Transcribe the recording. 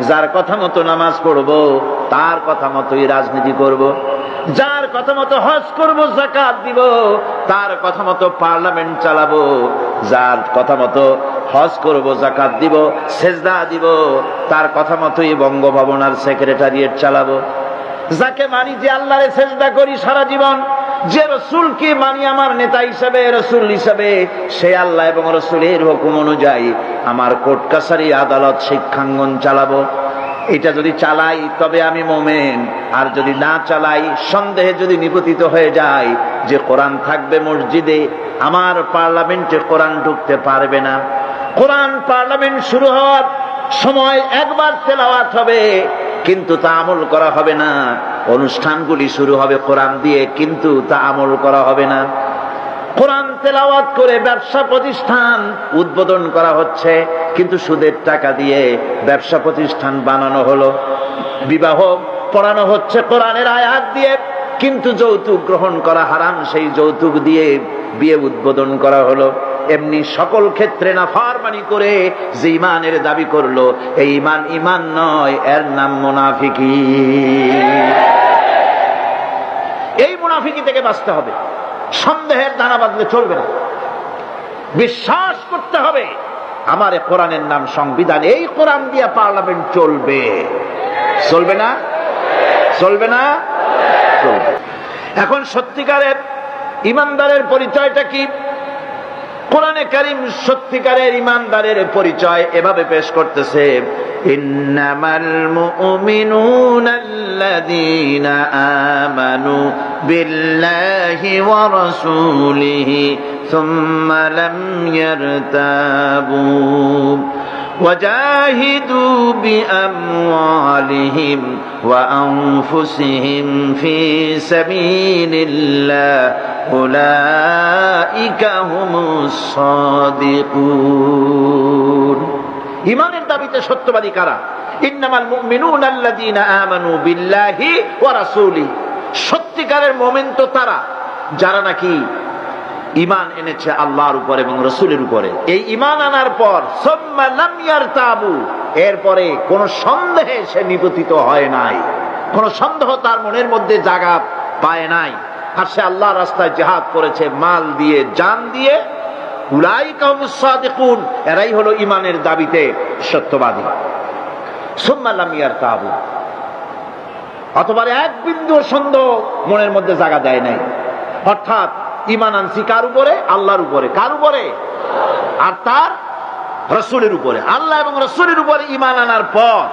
যার কথা মতো নামাজ পড়বো তার কথা মতোই রাজনীতি করব। যার কথা মতো হজ করব, যাকাত দিব, তার কথা মতো পার্লামেন্ট চালাবো। যার কথা মতো হজ করব, যাকাত দিব, সেজদা দিব, তার কথা মতোই বঙ্গভবন আর সেক্রেটারিয়েট চালাবো। যাকে মানি, যে আল্লাহরে সেজদা করি সারা জীবন, যে রসুলকে মানি আমার নেতা হিসাবে, রসুল হিসাবে, সে আল্লাহ এবং রসুলের হুকুম অনুযায়ী আমার কোর্ট কাছারি আদালত শিক্ষাঙ্গন চালাবো। এটা যদি চালাই তবে আমি মোমেন, আর যদি না চালাই, সন্দেহে যদি নিপতিত হয়ে যায় যে কোরআন থাকবে মসজিদে, আমার পার্লামেন্টে কোরআন ঢুকতে পারবে না। কোরআন পার্লামেন্ট শুরু হওয়ার সময় একবার তেলাওয়াত হবে, কিন্তু তা আমল করা হবে না। অনুষ্ঠানগুলি শুরু হবে কোরআন দিয়ে, কিন্তু তা আমল করা হবে না। কোরআন তেলাওয়াত করে ব্যবসা প্রতিষ্ঠান উদ্বোধন করা হচ্ছে, কিন্তু সুদের টাকা দিয়ে ব্যবসা প্রতিষ্ঠান বানানো হলো। বিবাহ পড়ানো হচ্ছে কোরআনের আয়াত দিয়ে, কিন্তু যৌতুক গ্রহণ করা হারাম, সেই যৌতুক দিয়ে বিয়ে উদ্বোধন করা হলো। এমনি সকল ক্ষেত্রে নাফরমানি করে যে ইমানের দাবি করলো, এই ইমান ইমান নয়, এর নাম মুনাফিকি। এই মুনাফিকি থেকে বাঁচতে হবে। সন্দেহের দানা বাঁধলে চলবে না, বিশ্বাস করতে হবে আমার কোরআনের নাম সংবিধান, এই কোরআন দিয়ে পার্লামেন্ট চলবে। চলবে না? চলবে না? চলবে। এখন সত্যিকারের ইমানদারের পরিচয়টা কি? কোরআনে কারীম সত্যিকারের ইমানদারের পরিচয় এভাবে পেশ করতেছে, ইন্নামাল মুমিনুনা আল্লাযীনা আমানু বিল্লাহি ওয়া রাসূলিহি সুম্মা লাম ইয়ারতাবু وجاهدوا بأموالهم وأنفسهم في سبيل الله أولئك هم الصادقون। ইমানের দাবিতে সত্যবাদী কারা? ইন্নামাল মুমিনুনা আল্লাযীনা আমানু বিল্লাহি ওয়া রাসূলিহি। সত্যিকারের মুমিন তো তারা যারা নাকি ঈমান এনেছে আল্লাহর উপর এবং রাসূলের উপরে। এই ঈমান আনার পর সুম্মা লাম ইয়ারতাবু, এরপরে কোন সন্দেহে সে নিপতিত হয় নাই, কোন সন্দেহ তার মনের মধ্যে জায়গা পায় নাই, আর সে আল্লাহর রাস্তায় জিহাদ করেছে মাল দিয়ে, জান দিয়ে। উলাইকা হুমুস সাদিকুন, এরাই হলো ঈমানের দাবিতে সত্যবাদী। সুম্মা লাম ইয়ারতাবু, অথবা এক বিন্দু সন্দেহ মনের মধ্যে জায়গা দেয় নাই। অর্থাৎ ঈমান আনছি কার উপরে? আল্লাহর উপরে। কার উপরে? আর তার রাসূলের উপরে। আল্লাহ এবং রাসূলের উপরে ঈমান আনার পর